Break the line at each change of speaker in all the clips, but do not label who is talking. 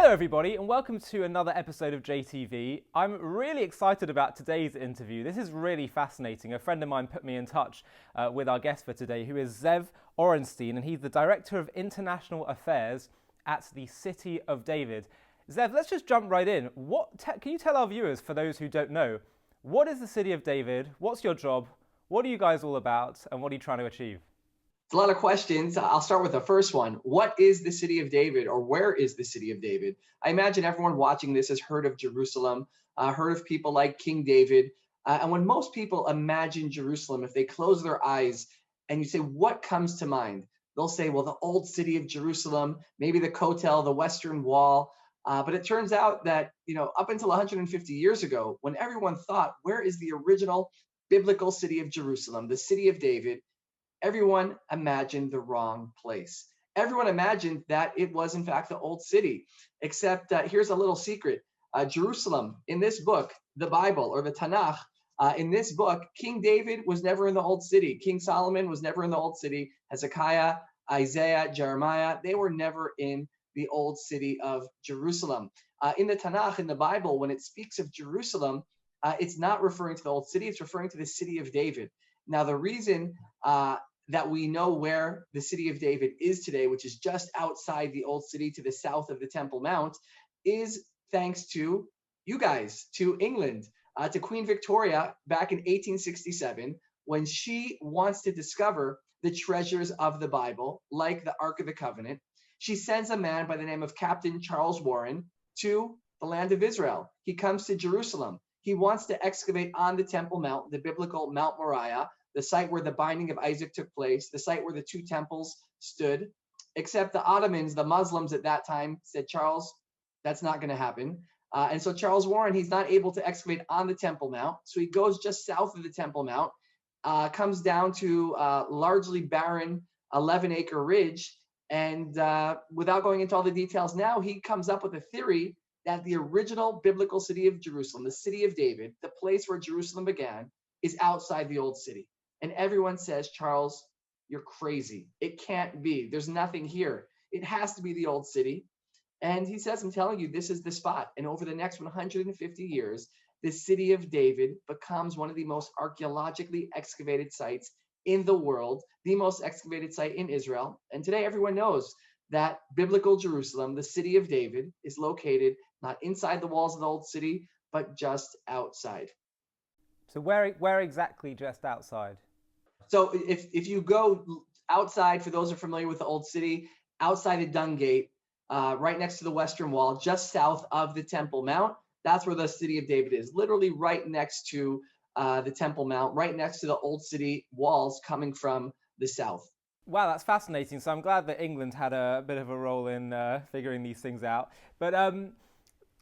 Hello everybody and welcome to another episode of JTV. I'm really excited about today's interview. This is really fascinating. A friend of mine put me in touch with our guest for today, who is Ze'ev Orenstein, and he's the Director of International Affairs at the City of David. Ze'ev, let's just jump right in. Can you tell our viewers, for those who don't know, what is the City of David? What's your job? What are you guys all about? And what are you trying to achieve?
It's a lot of questions. I'll start with the first one. What is the City of David, or where is the City of David? I imagine everyone watching this has heard of Jerusalem, heard of people like King David. And when most people imagine Jerusalem, if they close their eyes and you say, what comes to mind? They'll say, well, the old city of Jerusalem, maybe the Kotel, the Western Wall. But it turns out that, up until 150 years ago, when everyone thought, where is the original biblical city of Jerusalem, the City of David? Everyone imagined the wrong place. Everyone imagined that it was, in fact, the old city, except here's a little secret. Jerusalem, in this book, the Bible or the Tanakh, in this book, King David was never in the old city. King Solomon was never in the old city. Hezekiah, Isaiah, Jeremiah, they were never in the old city of Jerusalem. In the Tanakh, in the Bible, when it speaks of Jerusalem, it's not referring to the old city, it's referring to the City of David. Now, the reason that we know where the City of David is today, which is just outside the old city to the south of the Temple Mount, is thanks to you guys, to England, to Queen Victoria back in 1867, when she wants to discover the treasures of the Bible, like the Ark of the Covenant. She sends a man by the name of Captain Charles Warren to the land of Israel. He comes to Jerusalem. He wants to excavate on the Temple Mount, the biblical Mount Moriah, the site where the binding of Isaac took place, the site where the two temples stood, except the Ottomans, the Muslims at that time, said, Charles, that's not going to happen. And so Charles Warren, he's not able to excavate on the Temple Mount. So he goes just south of the Temple Mount, comes down to largely barren 11-acre ridge. And without going into all the details now, he comes up with a theory that the original biblical city of Jerusalem, the City of David, the place where Jerusalem began, is outside the old city. And everyone says, Charles, you're crazy. It can't be. There's nothing here. It has to be the old city. And he says, I'm telling you, this is the spot. And over the next 150 years, the City of David becomes one of the most archaeologically excavated sites in the world, the most excavated site in Israel. And today everyone knows that biblical Jerusalem, the City of David, is located not inside the walls of the old city, but just outside.
So where exactly just outside?
So if you go outside, for those who are familiar with the old city, outside the Dung Gate, right next to the Western Wall, just south of the Temple Mount, that's where the City of David is, literally right next to the Temple Mount, right next to the old city walls coming from the south.
Wow, that's fascinating. So I'm glad that England had a bit of a role in figuring these things out. But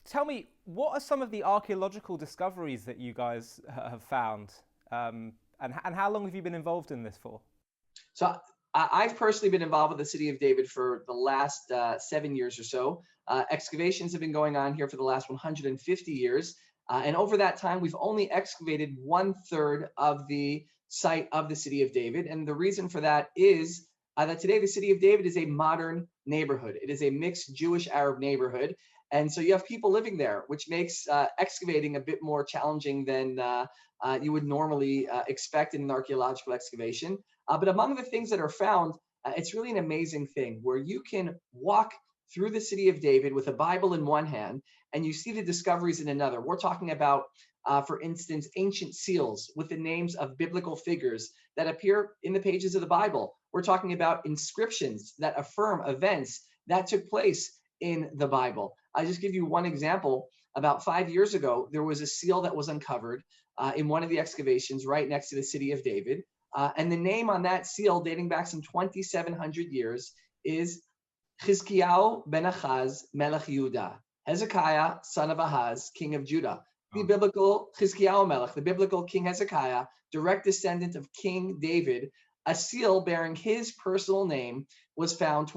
tell me, what are some of the archaeological discoveries that you guys have found? And how long have you been involved in this for?
So I've personally been involved with the City of David for the last 7 years or so. Excavations have been going on here for the last 150 years. And over that time, we've only excavated 1/3 of the site of the City of David. And the reason for that is that today the City of David is a modern neighborhood. It is a mixed Jewish-Arab neighborhood. And so you have people living there, which makes excavating a bit more challenging than you would normally expect in an archaeological excavation. But among the things that are found, it's really an amazing thing where you can walk through the City of David with a Bible in one hand and you see the discoveries in another. We're talking about, for instance, ancient seals with the names of biblical figures that appear in the pages of the Bible. We're talking about inscriptions that affirm events that took place in the Bible. I'll just give you one example. About 5 years ago, there was a seal that was uncovered in one of the excavations right next to the City of David. And the name on that seal, dating back some 2,700 years, is Chizkiyahu ben Achaz Melech Yehuda, Hezekiah, son of Ahaz, king of Judah. The biblical Chizkiyahu Melech, the biblical King Hezekiah, direct descendant of King David, a seal bearing his personal name was found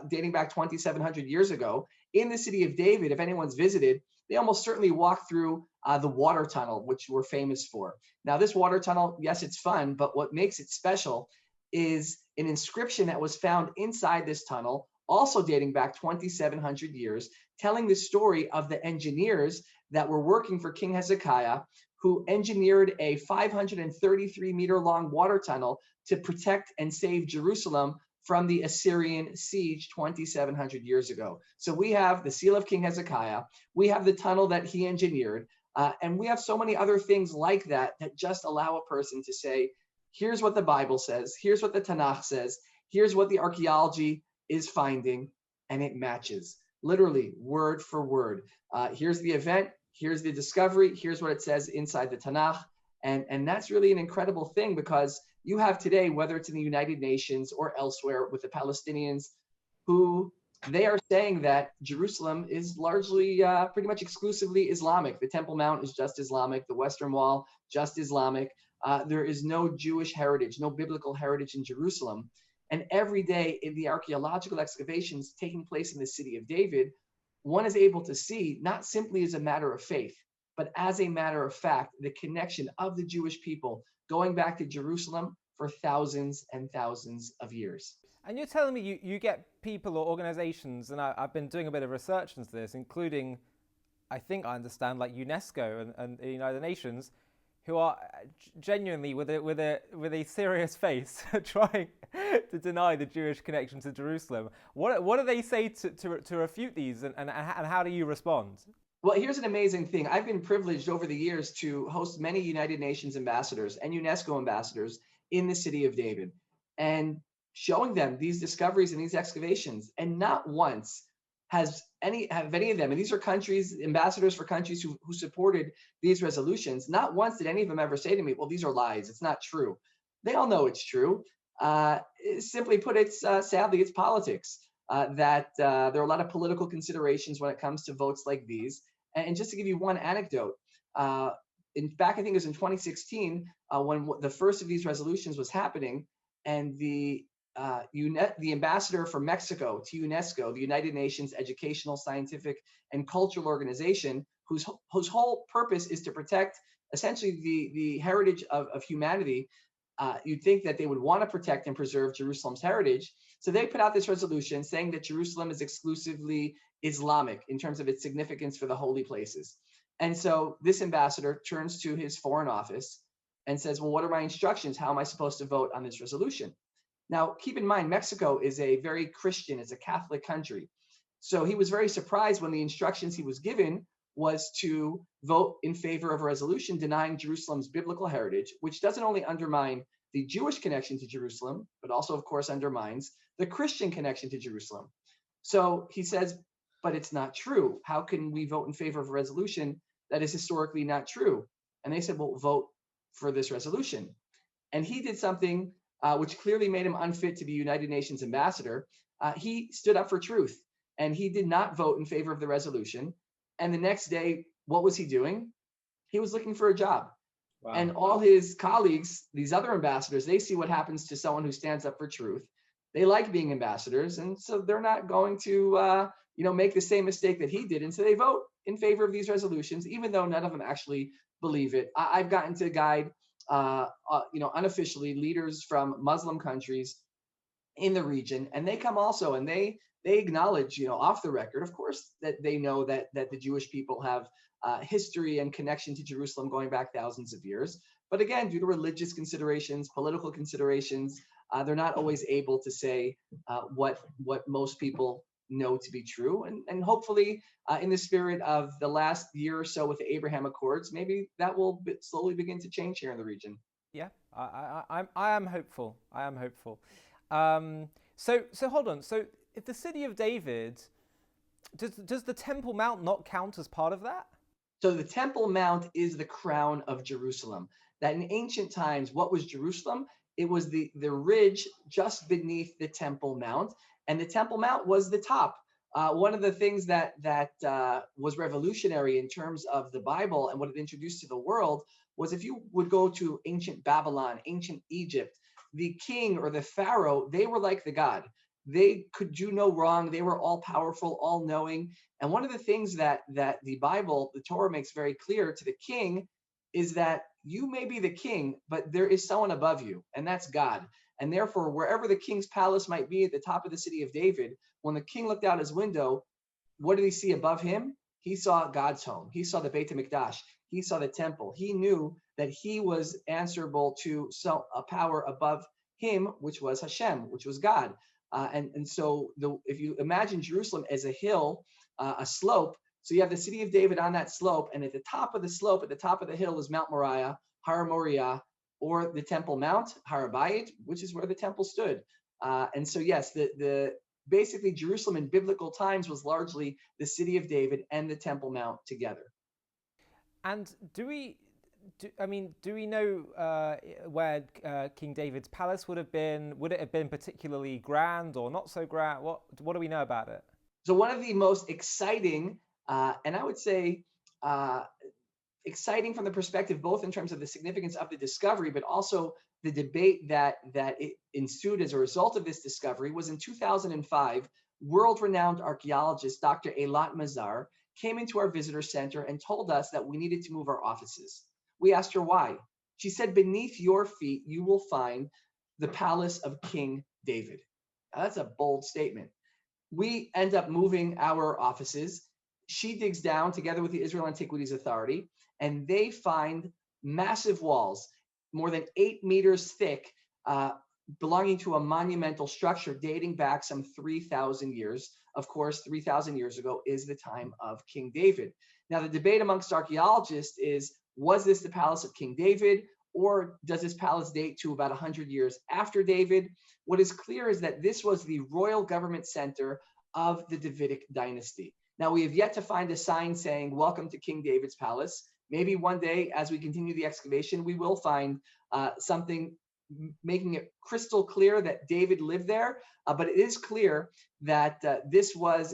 dating back 2,700 years ago in the City of David. If anyone's visited, they almost certainly walk through the water tunnel, which we're famous for. Now, this water tunnel, yes, it's fun, but what makes it special is an inscription that was found inside this tunnel, also dating back 2,700 years, telling the story of the engineers that were working for King Hezekiah, who engineered a 533-meter long water tunnel to protect and save Jerusalem from the Assyrian siege 2,700 years ago. So we have the seal of King Hezekiah, we have the tunnel that he engineered, and we have so many other things like that that just allow a person to say, here's what the Bible says, here's what the Tanakh says, here's what the archaeology is finding, and it matches, literally word for word. Here's the event, here's the discovery, here's what it says inside the Tanakh. And that's really an incredible thing, because you have today, whether it's in the United Nations or elsewhere with the Palestinians, who they are saying that Jerusalem is largely, pretty much exclusively Islamic. The Temple Mount is just Islamic, the Western Wall, just Islamic. There is no Jewish heritage, no biblical heritage in Jerusalem. And every day in the archaeological excavations taking place in the city of David, one is able to see, not simply as a matter of faith, but as a matter of fact, the connection of the Jewish people going back to Jerusalem for thousands and thousands of years.
And you're telling me you get people or organizations, and I've been doing a bit of research into this, including, I think I understand, like UNESCO and the United Nations, who are genuinely with a serious face trying to deny the Jewish connection to Jerusalem. What do they say to refute these, and how do you respond?
Well, here's an amazing thing. I've been privileged over the years to host many United Nations ambassadors and UNESCO ambassadors in the city of David, and showing them these discoveries and these excavations. And not once have any of them, and these are countries, ambassadors for countries who supported these resolutions, not once did any of them ever say to me, well, these are lies, it's not true. They all know it's true. Simply put, it's sadly, it's politics. That there are a lot of political considerations when it comes to votes like these. And just to give you one anecdote, back I think it was in 2016, when the first of these resolutions was happening, and the ambassador for Mexico to UNESCO, the United Nations Educational, Scientific, and Cultural Organization, whose whole purpose is to protect essentially the heritage of humanity. You'd think that they would want to protect and preserve Jerusalem's heritage. So they put out this resolution saying that Jerusalem is exclusively Islamic in terms of its significance for the holy places. And so this ambassador turns to his foreign office and says, well, what are my instructions? How am I supposed to vote on this resolution? Now, keep in mind, Mexico is a very Christian, it's a Catholic country. So he was very surprised when the instructions he was given was to vote in favor of a resolution denying Jerusalem's biblical heritage, which doesn't only undermine the Jewish connection to Jerusalem, but also, of course, undermines the Christian connection to Jerusalem. So he says, but it's not true. How can we vote in favor of a resolution that is historically not true? And they said, well, vote for this resolution. And he did something which clearly made him unfit to be United Nations ambassador. He stood up for truth, and he did not vote in favor of the resolution. And the next day, what was he doing? He was looking for a job. Wow. And all his colleagues, these other ambassadors, they see what happens to someone who stands up for truth. They like being ambassadors, and so they're not going to make the same mistake that he did. And so they vote in favor of these resolutions, even though none of them actually believe it. I've gotten to guide unofficially leaders from Muslim countries in the region, and they come also, and they acknowledge, off the record, of course, that they know that the Jewish people have history and connection to Jerusalem going back thousands of years. But again, due to religious considerations, political considerations, they're not always able to say what most people know to be true. And hopefully, in the spirit of the last year or so with the Abraham Accords, maybe that will slowly begin to change here in the region.
Yeah, I am hopeful. I am hopeful. So hold on. So if the city of David, does the Temple Mount not count as part of that?
So the Temple Mount is the crown of Jerusalem. That in ancient times, what was Jerusalem? It was the ridge just beneath the Temple Mount, and the Temple Mount was the top. One of the things that was revolutionary in terms of the Bible and what it introduced to the world was, if you would go to ancient Babylon, ancient Egypt, the king or the pharaoh, they were like the god. They could do no wrong. They were all powerful, all knowing. And one of the things that the Bible, the Torah, makes very clear to the king is that you may be the king, but there is someone above you, and that's God. And therefore, wherever the king's palace might be at the top of the city of David, when the king looked out his window, what did he see above him? He saw God's home. He saw the Beit HaMikdash. He saw the temple. He knew that he was answerable to a power above him, which was Hashem, which was God. And so if you imagine Jerusalem as a hill, a slope, so you have the city of David on that slope, and at the top of the slope, at the top of the hill is Mount Moriah, Har Moriah, or the Temple Mount, Har Habayit, which is where the temple stood. And so yes, basically Jerusalem in biblical times was largely the city of David and the Temple Mount together.
And do we know where King David's palace would have been? Would it have been particularly grand or not so grand? What do we know about it?
So one of the most exciting, and I would say exciting from the perspective both in terms of the significance of the discovery, but also the debate that it ensued as a result of this discovery, was in 2005, world-renowned archaeologist Dr. Eilat Mazar came into our visitor center and told us that we needed to move our offices. We asked her why. She said, beneath your feet, you will find the palace of King David. Now, that's a bold statement. We end up moving our offices. She digs down together with the Israel Antiquities Authority, and they find massive walls, more than 8 meters thick, belonging to a monumental structure dating back some 3,000 years. Of course, 3,000 years ago is the time of King David. Now, the debate amongst archaeologists is, was this the palace of King David, or does this palace date to about 100 years after David? What is clear is that this was the royal government center of the Davidic dynasty. Now, we have yet to find a sign saying, welcome to King David's palace. Maybe one day, as we continue the excavation, we will find something making it crystal clear that David lived there. But it is clear that this was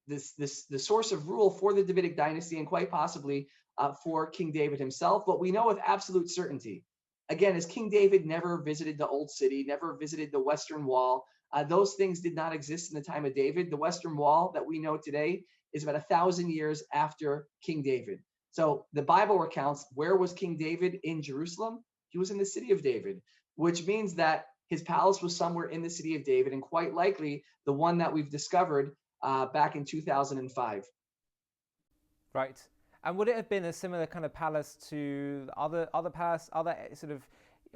the source of rule for the Davidic dynasty, and quite possibly for King David himself. But we know with absolute certainty, again, as King David never visited the Old City, never visited the Western Wall, those things did not exist in the time of David. The Western Wall that we know today is about 1,000 years after King David. So the Bible recounts, where was King David in Jerusalem? He was in the city of David, which means that his palace was somewhere in the city of David, and quite likely the one that we've discovered back in 2005.
Right. And would it have been a similar kind of palace to other sort of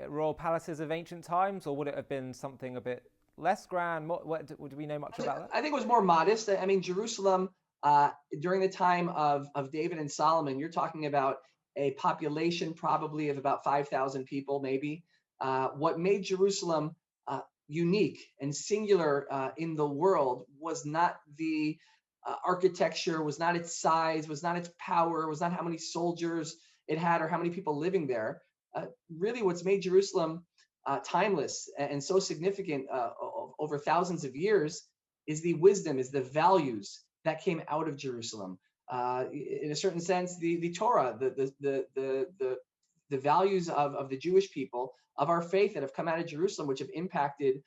royal palaces of ancient times, or would it have been something a bit less grand? Do we know much about that?
I think it was more modest. I mean, Jerusalem, during the time of David and Solomon, you're talking about a population probably of about 5,000 people, maybe. What made Jerusalem unique and singular in the world was not the architecture, was not its size, was not its power, was not how many soldiers it had or how many people living there. Really, what's made Jerusalem timeless and so significant over thousands of years is the wisdom, is the values that came out of Jerusalem. In a certain sense, the Torah, the values of the Jewish people, of our faith that have come out of Jerusalem, which have impacted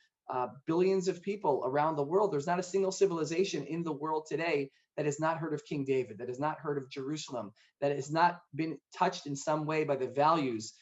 billions of people around the world. There's not a single civilization in the world today that has not heard of King David, that has not heard of Jerusalem, that has not been touched in some way by the values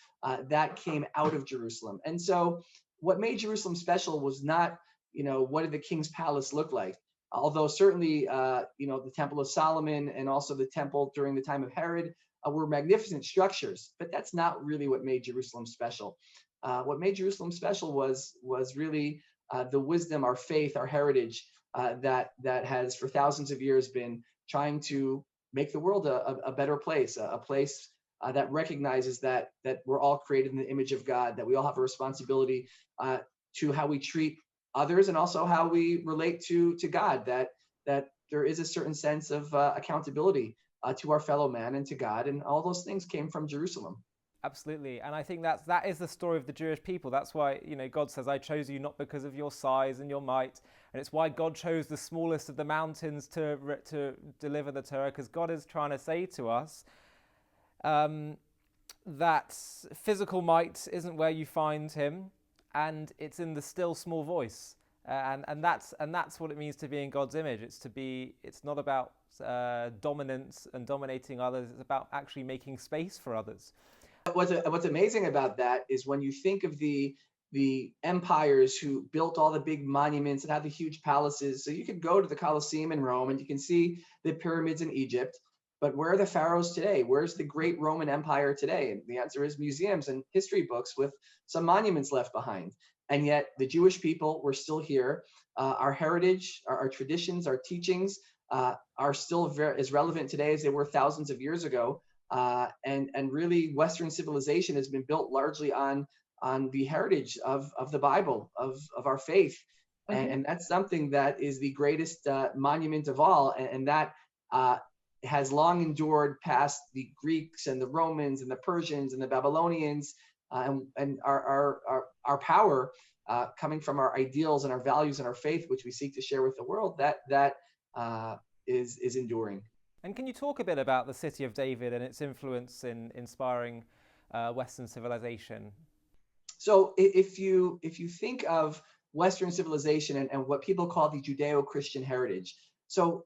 that came out of Jerusalem. And so what made Jerusalem special was not, what did the king's palace look like? Although certainly, the Temple of Solomon and also the temple during the time of Herod were magnificent structures, but that's not really what made Jerusalem special. What made Jerusalem special was really the wisdom, our faith, our heritage that has for thousands of years been trying to make the world a better place, a place that recognizes that we're all created in the image of God, that we all have a responsibility to how we treat others and also how we relate to God, that there is a certain sense of accountability to our fellow man and to God, and all those things came from Jerusalem.
Absolutely, and I think that is the story of the Jewish people. That's why God says, "I chose you not because of your size and your might," and it's why God chose the smallest of the mountains to deliver the Torah, because God is trying to say to us that physical might isn't where you find Him, and it's in the still small voice, and that's what it means to be in God's image. It's not about dominance and dominating others. It's about actually making space for others.
What's amazing about that is when you think of the the empires who built all the big monuments and had the huge palaces. So you could go to the Colosseum in Rome and you can see the pyramids in Egypt. But where are the pharaohs today? Where's the great Roman Empire today? And the answer is museums and history books with some monuments left behind. And yet the Jewish people were still here. Our heritage, our traditions, our teachings are still as relevant today as they were thousands of years ago. And really Western civilization has been built largely on the heritage of the Bible, of our faith. And that's something that is the greatest monument of all. And that has long endured past the Greeks and the Romans and the Persians and the Babylonians, and our power coming from our ideals and our values and our faith, which we seek to share with the world, that is enduring.
And can you talk a bit about the city of David and its influence in inspiring Western civilization?
So if you think of Western civilization and what people call the Judeo-Christian heritage, so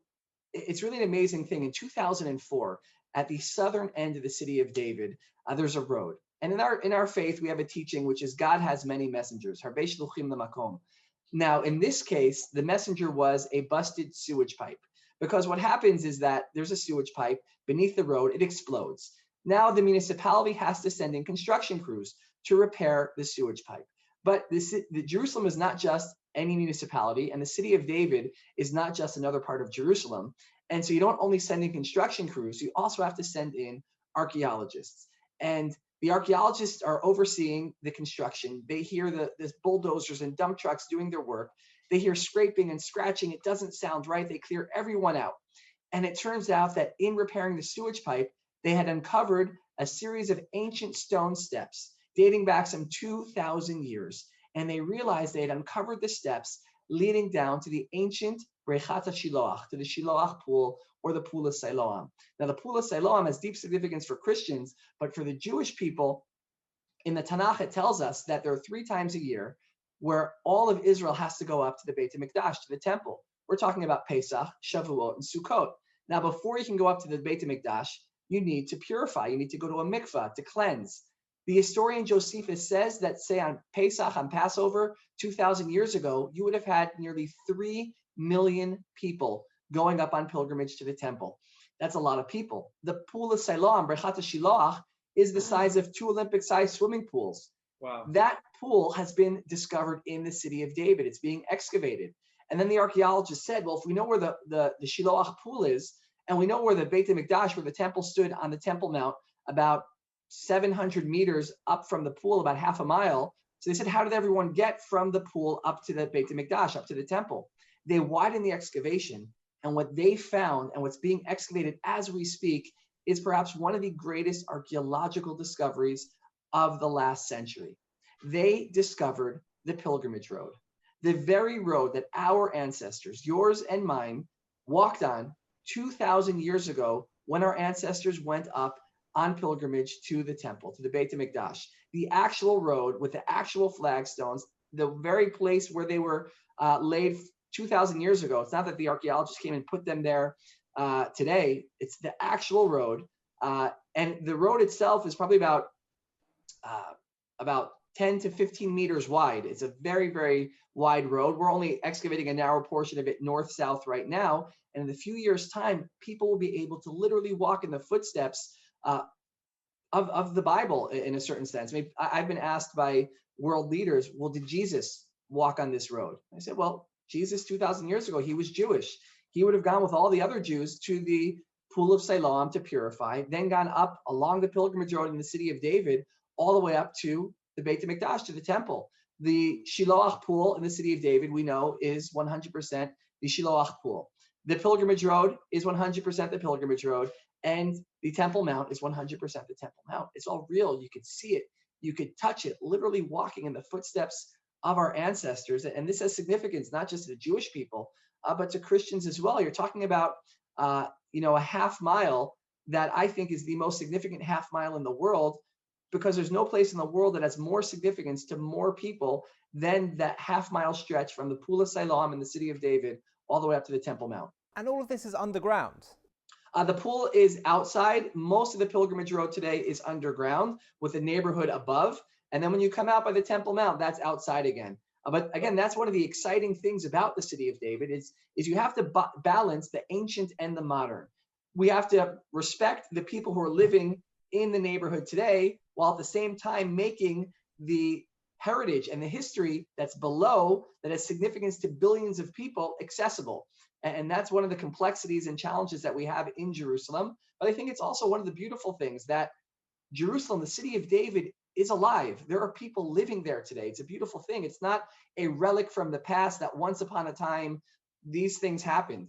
it's really an amazing thing. In 2004, at the southern end of the city of David, there's a road. And in our faith, we have a teaching which is God has many messengers. Harbei shluchim lemakom. Now, in this case, the messenger was a busted sewage pipe. Because what happens is that there's a sewage pipe beneath the road, it explodes. Now the municipality has to send in construction crews to repair the sewage pipe. But the Jerusalem is not just any municipality, and the city of David is not just another part of Jerusalem. And so you don't only send in construction crews, you also have to send in archaeologists. And the archaeologists are overseeing the construction. They hear the bulldozers and dump trucks doing their work. They hear scraping and scratching. It doesn't sound right. They clear everyone out. And it turns out that in repairing the sewage pipe, they had uncovered a series of ancient stone steps dating back some 2,000 years. And they realized they had uncovered the steps leading down to the ancient Brechat HaShiloach, to the Shiloach pool, or the Pool of Siloam. Now, the Pool of Siloam has deep significance for Christians, but for the Jewish people, in the Tanakh, it tells us that there are 3 times a year where all of Israel has to go up to the Beit HaMikdash, to the temple. We're talking about Pesach, Shavuot, and Sukkot. Now, before you can go up to the Beit HaMikdash, you need to purify. You need to go to a mikvah to cleanse. The historian Josephus says that, say, on Pesach, on Passover, 2,000 years ago, you would have had nearly 3 million people going up on pilgrimage to the temple. That's a lot of people. The Pool of Siloam, Brechat HaShiloach, is the size of 2 Olympic-sized swimming pools.
Wow.
That pool has been discovered in the city of David. It's being excavated. And then the archaeologists said, well, if we know where the Shiloach pool is, and we know where the Beit HaMikdash, where the temple stood on the Temple Mount, about 700 meters up from the pool, about half a mile. So they said, how did everyone get from the pool up to the Beit HaMikdash, up to the temple? They widened the excavation, and what they found and what's being excavated as we speak is perhaps one of the greatest archaeological discoveries of the last century. They discovered the pilgrimage road, the very road that our ancestors, yours and mine, walked on 2,000 years ago when our ancestors went up on pilgrimage to the temple, to the Beit HaMikdash. The actual road with the actual flagstones, the very place where they were laid 2,000 years ago. It's not that the archaeologists came and put them there today. It's the actual road. And the road itself is probably about 10 to 15 meters wide. It's a very, very wide road. We're only excavating a narrow portion of it north-south right now. And in a few years' time, people will be able to literally walk in the footsteps of the Bible in a certain sense. I mean, I've been asked by world leaders, well, did Jesus walk on this road? I said, well, Jesus 2,000 years ago, he was Jewish. He would have gone with all the other Jews to the Pool of Siloam to purify, then gone up along the pilgrimage road in the city of David, all the way up to the Beit HaMikdash, to the temple. The Shiloach pool in the city of David, we know, is 100% the Shiloach pool. The pilgrimage road is 100% the pilgrimage road, and the Temple Mount is 100% the Temple Mount. It's all real. You could see it. You could touch it, literally walking in the footsteps of our ancestors. And this has significance, not just to the Jewish people, but to Christians as well. You're talking about, a half mile that I think is the most significant half mile in the world, because there's no place in the world that has more significance to more people than that half mile stretch from the Pool of Siloam in the city of David all the way up to the Temple Mount.
And all of this is underground?
The pool is outside. Most of the pilgrimage road today is underground with the neighborhood above. And then when you come out by the Temple Mount, that's outside again. But again, that's one of the exciting things about the city of David is you have to balance the ancient and the modern. We have to respect the people who are living in the neighborhood today, while at the same time making the heritage and the history that's below, that has significance to billions of people, accessible. And that's one of the complexities and challenges that we have in Jerusalem. But I think it's also one of the beautiful things that Jerusalem, the city of David, is alive. There are people living there today. It's a beautiful thing. It's not a relic from the past that once upon a time these things happened.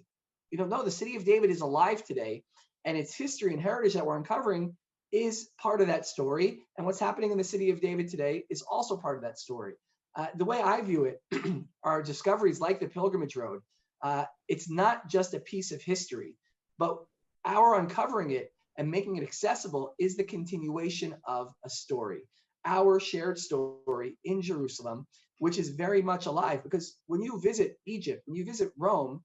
No, the city of David is alive today, and its history and heritage that we're uncovering is part of that story. And what's happening in the city of David today is also part of that story. The way I view it are discoveries like the Pilgrimage Road. It's not just a piece of history, but our uncovering it and making it accessible is the continuation of a story, our shared story in Jerusalem, which is very much alive. Because when you visit Egypt, when you visit Rome,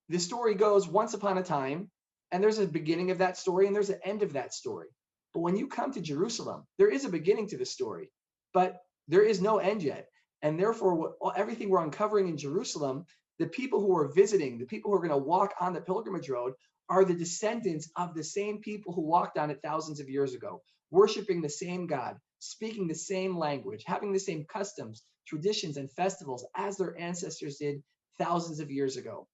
the story goes once upon a time, and there's a beginning of that story and there's an end of that story. But when you come to Jerusalem, there is a beginning to the story, but there is no end yet. And therefore, everything we're uncovering in Jerusalem, the people who are visiting, the people who are going to walk on the pilgrimage road, are the descendants of the same people who walked on it thousands of years ago, worshiping the same God, speaking the same language, having the same customs, traditions, and festivals as their ancestors did thousands of years ago.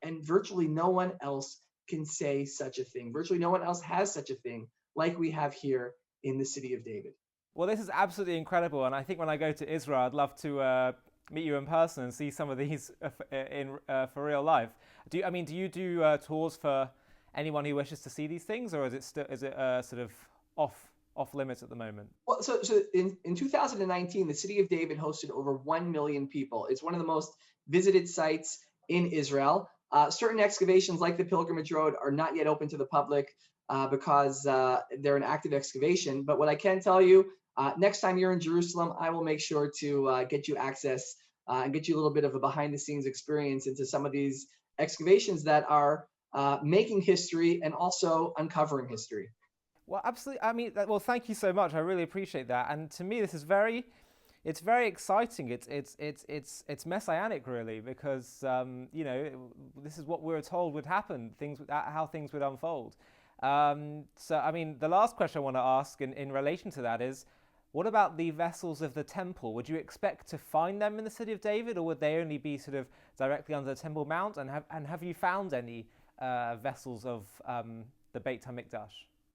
And virtually no one else can say such a thing. Virtually no one else has such a thing like we have here in the city of David.
Well, this is absolutely incredible, and I think when I go to Israel, I'd love to meet you in person and see some of these for real life. Do you do tours for anyone who wishes to see these things, or is it sort of off limits at the moment?
Well, so in 2019, the city of David hosted over 1 million people. It's one of the most visited sites in Israel. Certain excavations like the Pilgrimage Road are not yet open to the public because they're an active excavation. But what I can tell you, next time you're in Jerusalem, I will make sure to get you access and get you a little bit of a behind the scenes experience into some of these excavations that are making history and also uncovering history.
Well, absolutely. Well, thank you so much. I really appreciate that. And to me, this is very exciting. It's messianic, really, because this is what we were told would happen. How things would unfold. The last question I want to ask in relation to that is, what about the vessels of the temple? Would you expect to find them in the city of David, or would they only be sort of directly under the Temple Mount? And have you found any vessels of the Beit HaMikdash?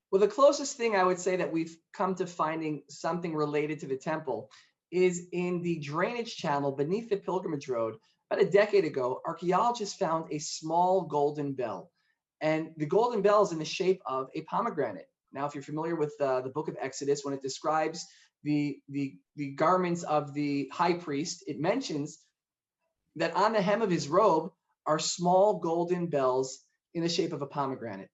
Well, the closest thing I would say that we've come to finding something related to the temple is in the drainage channel beneath the Pilgrimage Road. About a decade ago, archaeologists found a small golden bell. And the golden bell is in the shape of a pomegranate. Now, if you're familiar with the book of Exodus, when it describes the garments of the high priest, it mentions that on the hem of his robe are small golden bells in the shape of a pomegranate.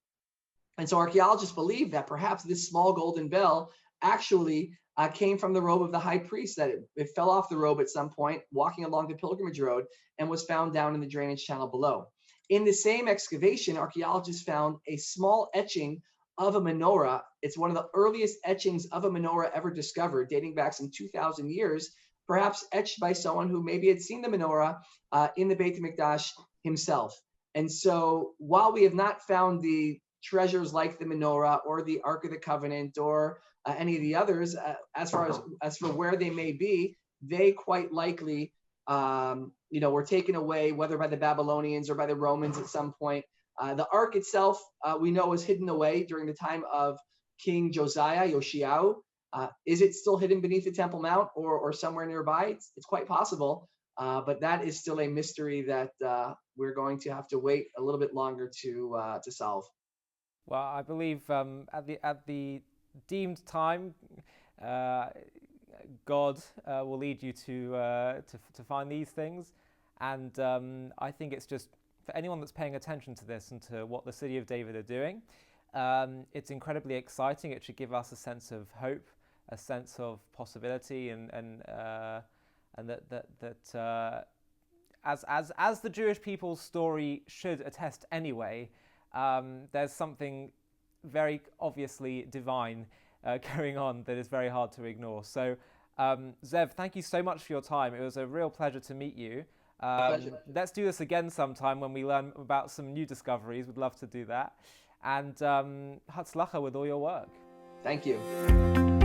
And so archaeologists believe that perhaps this small golden bell actually came from the robe of the high priest, that it fell off the robe at some point walking along the Pilgrimage Road and was found down in the drainage channel below. In the same excavation, archaeologists found a small etching of a menorah. It's one of the earliest etchings of a menorah ever discovered, dating back some 2,000 years, perhaps etched by someone who maybe had seen the menorah in the Beit HaMikdash himself. And so while we have not found the treasures like the menorah or the Ark of the Covenant or any of the others, as for where they may be, they quite likely were taken away, whether by the Babylonians or by the Romans at some point. The Ark itself, we know, was hidden away during the time of King Josiah, Yoshiao. Is it still hidden beneath the Temple Mount or somewhere nearby? It's quite possible, but that is still a mystery that we're going to have to wait a little bit longer to solve.
Well, I believe at the deemed time, God will lead you to find these things, and I think it's just for anyone that's paying attention to this and to what the city of David are doing. It's incredibly exciting. It should give us a sense of hope, a sense of possibility, and that as the Jewish people's story should attest anyway. There's something very obviously divine going on that is very hard to ignore. So Ze'ev, thank you so much for your time. It was a real pleasure to meet you.
Pleasure.
Let's do this again sometime when we learn about some new discoveries. We'd love to do that. And Hatzlacha with all your work.
Thank you.